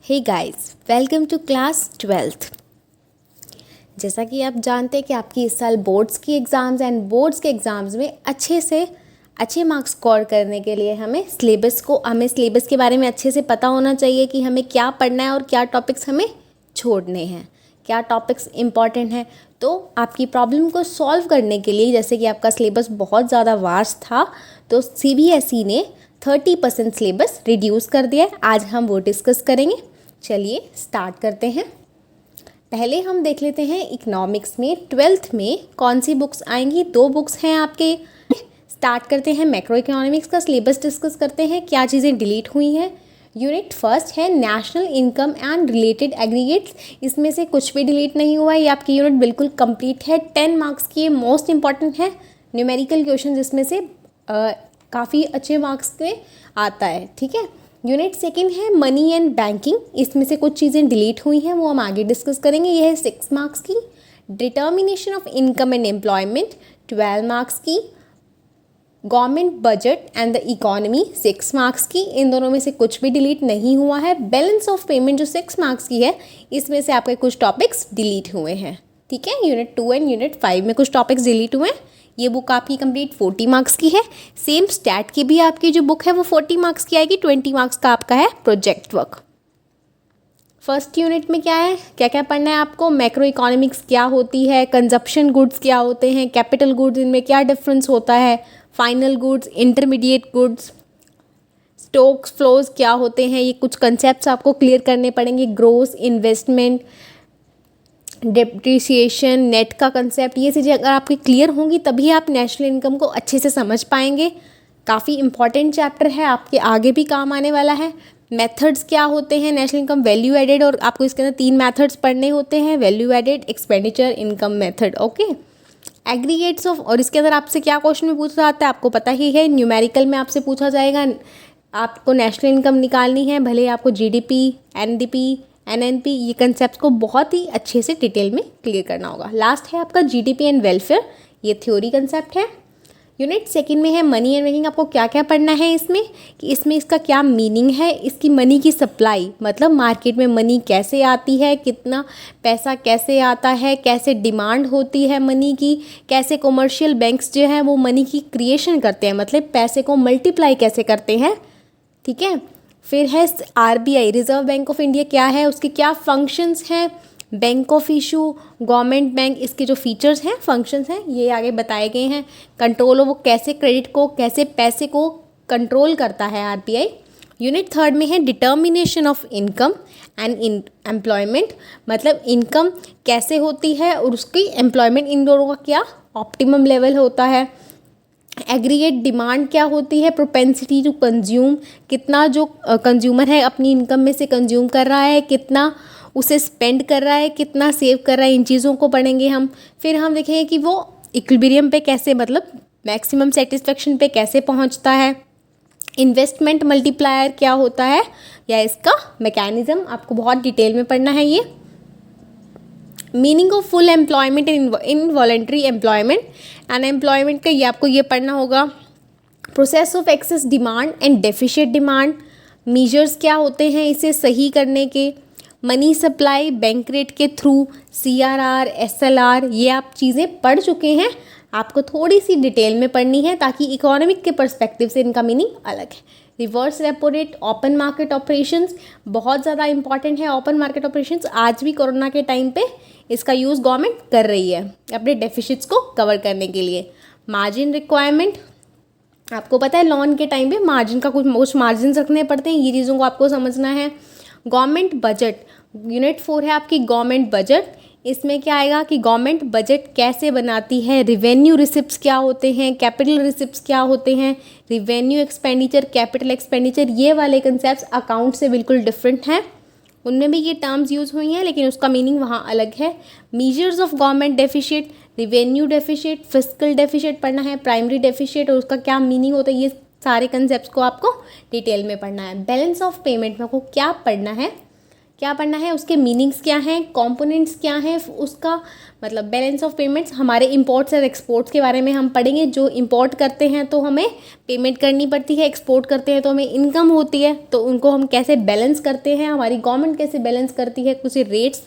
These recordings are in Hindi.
Hey guys, welcome to class 12th। जैसा कि आप जानते हैं कि आपकी इस साल बोर्ड्स की एग्ज़ाम्स एंड बोर्ड्स के एग्ज़ाम्स में अच्छे मार्क्स स्कोर करने के लिए हमें सिलेबस के बारे में अच्छे से पता होना चाहिए कि हमें क्या पढ़ना है और क्या टॉपिक्स हमें छोड़ने हैं, क्या टॉपिक्स इम्पॉर्टेंट हैं। तो आपकी प्रॉब्लम को सॉल्व करने के लिए, जैसे कि आपका सिलेबस बहुत ज़्यादा वास्ट था, तो CBSE ने 30% सिलेबस रिड्यूस कर दिया है। आज हम वो डिस्कस करेंगे। चलिए स्टार्ट करते हैं। पहले हम देख लेते हैं इकोनॉमिक्स में 12th में कौन सी बुक्स आएंगी। 2 बुक्स हैं आपके। स्टार्ट करते हैं मैक्रो इकोनॉमिक्स का सिलेबस डिस्कस करते हैं, क्या चीज़ें डिलीट हुई हैं। यूनिट फर्स्ट है national income and related aggregates. इसमें से कुछ भी डिलीट नहीं हुआ है। ये आपकी यूनिट बिल्कुल कंप्लीट है। 10 मार्क्स की ये मोस्ट इंपॉर्टेंट है। न्यूमेरिकल क्वेश्चन इसमें से काफ़ी अच्छे मार्क्स में आता है, ठीक है। यूनिट सेकंड है मनी एंड बैंकिंग। इसमें से कुछ चीज़ें डिलीट हुई हैं, वो हम आगे डिस्कस करेंगे। यह है 6 मार्क्स की। Determination of income and employment 12 marks की। Government budget and the economy 6 marks की। इन दोनों में से कुछ भी डिलीट नहीं हुआ है। बैलेंस ऑफ पेमेंट जो 6 मार्क्स की है, इसमें से आपके कुछ टॉपिक्स डिलीट हुए हैं, ठीक है। यूनिट 2 एंड यूनिट 5 में कुछ टॉपिक्स डिलीट हुए हैं। ये बुक आपकी कंप्लीट 40 मार्क्स की है। सेम स्टैट की भी आपकी जो बुक है वो 40 मार्क्स की आएगी। 20 मार्क्स का आपका है प्रोजेक्ट वर्क। फर्स्ट यूनिट में क्या है, क्या क्या पढ़ना है आपको। मैक्रो इकोनॉमिक्स क्या होती है, कंजप्शन गुड्स क्या होते हैं, कैपिटल गुड्स, इनमें क्या डिफरेंस होता है, final goods, intermediate goods, stocks flows क्या होते हैं, ये कुछ कंसेप्ट्स आपको क्लियर करने पड़ेंगे। ग्रोथ, इन्वेस्टमेंट, डेप्रिसिएशन, नेट का कंसेप्ट, ये चीज़ें अगर आपकी क्लियर होंगी तभी आप नेशनल इनकम को अच्छे से समझ पाएंगे। काफ़ी इंपॉर्टेंट चैप्टर है, आपके आगे भी काम आने वाला है। मेथड्स क्या होते हैं नेशनल इनकम, वैल्यू एडेड, और आपको इसके अंदर 3 मेथड्स पढ़ने होते हैं, value added, expenditure, income method, okay. Aggregates of, और इसके अंदर आपसे क्या क्वेश्चन में पूछा जाता है आपको पता ही है। न्यूमेरिकल में आपसे पूछा जाएगा, आपको नेशनल इनकम निकालनी है, भले आपको GDP, NDP, NNP, ये कंसेप्ट को बहुत ही अच्छे से डिटेल में क्लियर करना होगा। लास्ट है आपका GDP एंड वेलफेयर, ये थ्योरी कंसेप्ट है। यूनिट सेकंड में है मनी एंड बैंकिंग। आपको क्या क्या पढ़ना है इसमें, कि इसमें इसका क्या मीनिंग है, इसकी मनी की सप्लाई, मतलब मार्केट में मनी कैसे आती है, कितना पैसा कैसे आता है, कैसे डिमांड होती है मनी की, कैसे कॉमर्शियल बैंक्स जो हैं वो मनी की क्रिएशन करते हैं, मतलब पैसे को मल्टीप्लाई कैसे करते हैं, ठीक है। फिर है RBI, reserve bank of India क्या है, उसके क्या फंक्शंस हैं, bank of issue, government bank, इसके जो फीचर्स हैं, फंक्शंस हैं, ये आगे बताए गए हैं। कंट्रोल, वो कैसे क्रेडिट को, कैसे पैसे को कंट्रोल करता है RBI। यूनिट थर्ड में है determination of income and employment, मतलब इनकम कैसे होती है और उसकी एम्प्लॉयमेंट, इन दोनों का क्या ऑप्टिमम लेवल होता है। एग्रीगेट डिमांड क्या होती है, प्रोपेंसिटी टू कंज्यूम, कितना जो कंज्यूमर है अपनी इनकम में से कंज्यूम कर रहा है, कितना उसे स्पेंड कर रहा है, कितना सेव कर रहा है, इन चीज़ों को पढ़ेंगे हम। फिर हम देखेंगे कि वो इक्विलिब्रियम पे कैसे, मतलब मैक्सिमम सेटिस्फेक्शन पे कैसे पहुंचता है। इन्वेस्टमेंट मल्टीप्लायर क्या होता है, या इसका मैकेनिज्म आपको बहुत डिटेल में पढ़ना है। ये meaning of full employment and involuntary employment, unemployment का ये आपको ये पढ़ना होगा। Process of excess demand and deficient demand, measures क्या होते हैं इसे सही करने के। मनी सप्लाई बैंक रेट के थ्रू, CRR, SLR, ये आप चीज़ें पढ़ चुके हैं, आपको थोड़ी सी डिटेल में पढ़नी है ताकि इकोनॉमिक के पर्सपेक्टिव से इनका मीनिंग अलग है। Reverse repo rate, open market operations बहुत ज़्यादा इंपॉर्टेंट है। ओपन मार्केट ऑपरेशंस आज भी कोरोना के टाइम पे इसका यूज़ गवर्नमेंट कर रही है अपने डेफिसिट्स को कवर करने के लिए। मार्जिन रिक्वायरमेंट, आपको पता है लोन के टाइम पे मार्जिन का कुछ मार्जिन रखने पड़ते हैं, ये चीज़ों को आपको समझना है। गवर्नमेंट बजट, यूनिट 4 है आपकी गवर्नमेंट बजट। इसमें क्या आएगा कि गवर्नमेंट बजट कैसे बनाती है, रिवेन्यू रिसिप्ट्स क्या होते हैं, कैपिटल रिसिप्ट्स क्या होते हैं, रिवेन्यू एक्सपेंडिचर, कैपिटल एक्सपेंडिचर, ये वाले कंसेप्ट अकाउंट से बिल्कुल डिफरेंट हैं। उनमें भी ये टर्म्स यूज़ हुई हैं लेकिन उसका मीनिंग वहाँ अलग है। Measures of government deficit, revenue deficit, fiscal deficit पढ़ना है, प्राइमरी डेफिशिएट और उसका क्या मीनिंग होता है, ये सारे कंसेप्ट को आपको डिटेल में पढ़ना है। बैलेंस ऑफ पेमेंट में आपको क्या पढ़ना है, क्या पढ़ना है, उसके मीनिंग्स क्या हैं, कंपोनेंट्स क्या हैं, उसका मतलब बैलेंस ऑफ पेमेंट्स, हमारे इंपोर्ट्स और एक्सपोर्ट्स के बारे में हम पढ़ेंगे। जो इंपोर्ट करते हैं तो हमें पेमेंट करनी पड़ती है, एक्सपोर्ट करते हैं तो हमें इनकम होती है, तो उनको हम कैसे बैलेंस करते हैं, हमारी गवर्नमेंट कैसे बैलेंस करती है, कुछ रेट्स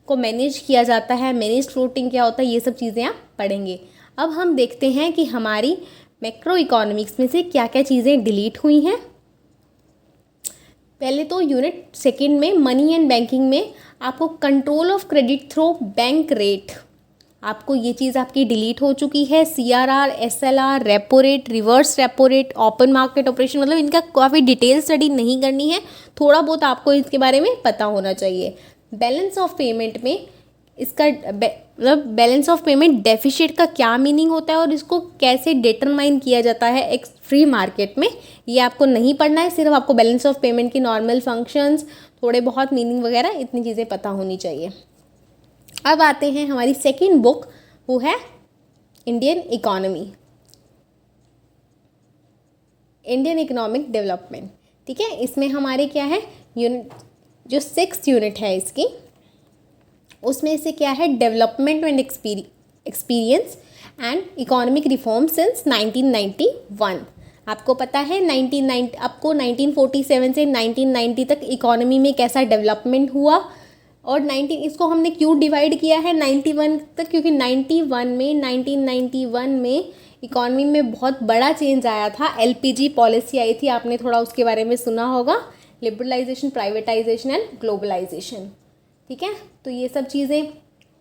को मैनेज किया जाता है, मैनेज फ्लोटिंग क्या होता है, ये सब चीज़ें आप पढ़ेंगे। अब हम देखते हैं कि हमारी मैक्रो इकोनॉमिक्स में से क्या क्या चीज़ें डिलीट हुई हैं। पहले तो यूनिट सेकंड में मनी एंड बैंकिंग में आपको control of credit through bank rate, आपको ये चीज़ आपकी डिलीट हो चुकी है। CRR, SLR, repo rate, reverse repo rate, open market operation, मतलब इनका काफ़ी डिटेल स्टडी नहीं करनी है, थोड़ा बहुत आपको इसके बारे में पता होना चाहिए। बैलेंस ऑफ पेमेंट में इसका मतलब बैलेंस ऑफ पेमेंट डेफिशिट का क्या मीनिंग होता है और इसको कैसे डिटरमाइन किया जाता है एक फ्री मार्केट में, ये आपको नहीं पढ़ना है। सिर्फ आपको बैलेंस ऑफ पेमेंट की नॉर्मल फंक्शंस, थोड़े बहुत मीनिंग वगैरह, इतनी चीज़ें पता होनी चाहिए। अब आते हैं हमारी सेकंड बुक, वो है Indian economy, Indian economic development. ठीक है, इसमें हमारे क्या है यूनिट, जो 6th यूनिट है इसकी, उसमें से क्या है development and experience and economic reform since 1991। आपको पता है 1947 से 1990 तक इकोनॉमी में कैसा डेवलपमेंट हुआ, और 19 इसको हमने क्यों डिवाइड किया है 91 तक, क्योंकि 1991 में इकोनॉमी में बहुत बड़ा चेंज आया था। LPG पॉलिसी आई थी, आपने थोड़ा उसके बारे में सुना होगा, लिबरलाइजेशन, प्राइवेटाइजेशन एंड ग्लोबलाइजेशन। ठीक है, तो ये सब चीज़ें,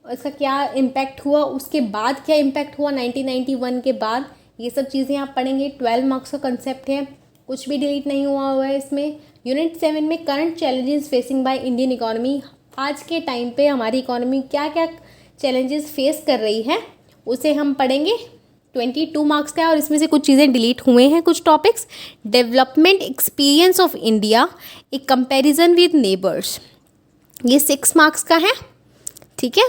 इसका क्या इम्पैक्ट हुआ, उसके बाद क्या इम्पैक्ट हुआ 1991 के बाद, ये सब चीज़ें आप पढ़ेंगे। 12 मार्क्स का कंसेप्ट है, कुछ भी डिलीट नहीं हुआ है इसमें। यूनिट 7 में current challenges facing by Indian economy, आज के टाइम पे हमारी इकोनॉमी क्या क्या चैलेंजेस फेस कर रही है, उसे हम पढ़ेंगे। 22 मार्क्स का है और इसमें से कुछ चीज़ें डिलीट हुए हैं, कुछ topics. Development experience of India, A comparison with neighbours, ये 6 मार्क्स का है। ठीक है,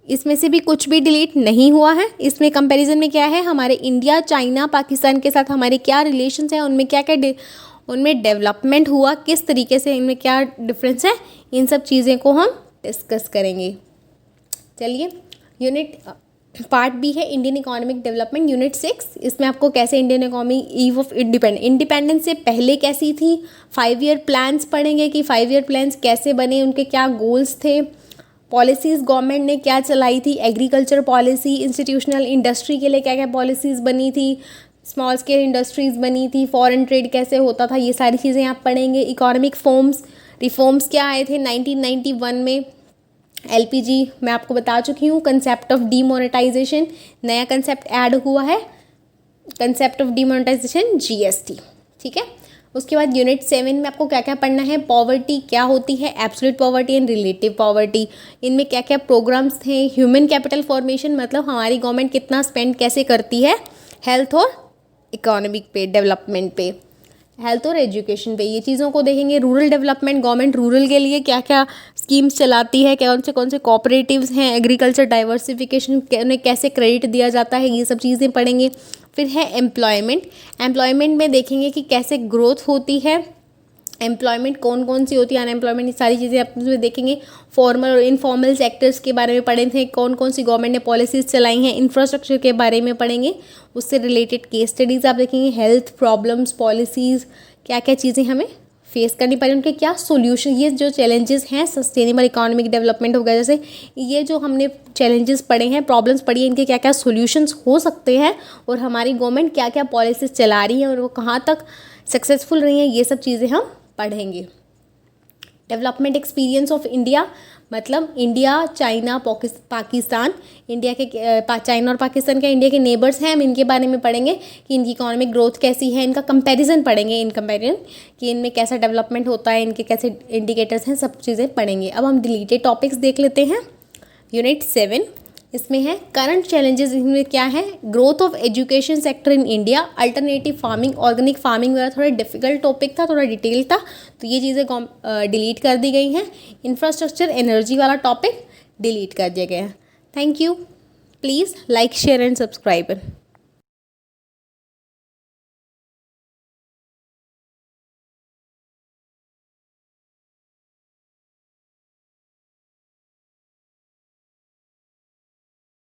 इसमें से भी कुछ भी डिलीट नहीं हुआ है। इसमें कंपैरिजन में क्या है, हमारे इंडिया, चाइना, पाकिस्तान के साथ हमारे क्या रिलेशंस हैं, उनमें क्या क्या उनमें डेवलपमेंट हुआ, किस तरीके से, इनमें क्या डिफरेंस है, इन सब चीज़ें को हम डिस्कस करेंगे। चलिए, यूनिट पार्ट बी है इंडियन इकोनॉमिक डेवलपमेंट, यूनिट 6। इसमें आपको कैसे Indian economy eve of independence से पहले कैसी थी, 5 ईयर प्लान्स पढ़ेंगे कि 5 ईयर प्लान्स कैसे बने, उनके क्या गोल्स थे, पॉलिसीज़ गवर्नमेंट ने क्या चलाई थी, एग्रीकल्चर पॉलिसी, इंस्टीट्यूशनल इंडस्ट्री के लिए क्या क्या पॉलिसीज़ बनी थी, स्मॉल स्केल इंडस्ट्रीज़ बनी थी, फॉरेन ट्रेड कैसे होता था, ये सारी चीज़ें आप पढ़ेंगे। इकोनॉमिक रिफॉर्म्स क्या आए थे 1991 में। LPG मैं आपको बता चुकी हूँ। कंसेप्ट ऑफ डीमोनेटाइजेशन, नया कंसेप्ट ऐड हुआ है, कंसेप्ट ऑफ डीमोनेटाइजेशन GST। ठीक है, उसके बाद यूनिट 7 में आपको क्या क्या पढ़ना है, पॉवर्टी क्या होती है, absolute poverty and relative poverty, इनमें क्या क्या प्रोग्राम्स थे। ह्यूमन कैपिटल फॉर्मेशन, मतलब हमारी गवर्नमेंट कितना स्पेंड कैसे करती है हेल्थ और इकोनॉमिक पे, डेवलपमेंट पे, हेल्थ और एजुकेशन पे, ये चीज़ों को देखेंगे। रूरल डेवलपमेंट, गवर्नमेंट रूरल के लिए क्या क्या स्कीम्स चलाती है, कौन से कोऑपरेटिव्स हैं, एग्रीकल्चर डाइवर्सिफिकेशन, उन्हें कैसे क्रेडिट दिया जाता है, ये सब चीज़ें पढ़ेंगे। फिर है एम्प्लॉयमेंट में देखेंगे कि कैसे ग्रोथ होती है, एम्प्लॉयमेंट कौन कौन सी होती है, अनएम्प्लॉयमेंट, ये सारी चीज़ें आप उसमें देखेंगे। फॉर्मल और इनफॉर्मल सेक्टर्स के बारे में पढ़े थे, कौन कौन सी गवर्नमेंट ने पॉलिसीज़ चलाई हैं। इंफ्रास्ट्रक्चर के बारे में पढ़ेंगे, उससे रिलेटेड केस स्टडीज़ आप देखेंगे। हेल्थ प्रॉब्लम्स, पॉलिसीज़, क्या क्या चीज़ें हमें फेस करनी पड़ी, उनके क्या सोल्यूशन, ये जो चैलेंजेस हैं सस्टेनेबल इकोनॉमिक डेवलपमेंट हो गया, जैसे ये जो हमने चैलेंजेस पढ़े हैं, प्रॉब्लम्स पढ़ी है, इनके क्या क्या सोल्यूशंस हो सकते हैं और हमारी गवर्नमेंट क्या क्या पॉलिसीज़ चला रही है और वो कहाँ तक सक्सेसफुल रही हैं, ये सब चीज़ें हम पढ़ेंगे। डेवलपमेंट एक्सपीरियंस ऑफ इंडिया, मतलब इंडिया, चाइना, पाकिस्तान, इंडिया के चाइना और पाकिस्तान के इंडिया के नेबर्स हैं, हम इनके बारे में पढ़ेंगे कि इनकी इकोनॉमिक ग्रोथ कैसी है, इनका कंपैरिजन पढ़ेंगे, इन कंपैरिजन कि इनमें कैसा डेवलपमेंट होता है, इनके कैसे इंडिकेटर्स हैं, सब चीज़ें पढ़ेंगे। अब हम डिलीटेड टॉपिक्स देख लेते हैं। यूनिट 7 इसमें है करंट चैलेंजेस, इनमें क्या है, growth of education sector in India, alternative farming, organic farming वगैरह थोड़ा डिफिकल्ट टॉपिक था, थोड़ा डिटेल था, तो ये चीज़ें डिलीट कर दी गई हैं। इंफ्रास्ट्रक्चर, एनर्जी वाला टॉपिक डिलीट कर दिए गए हैं। Thank you. Please like, share and subscribe.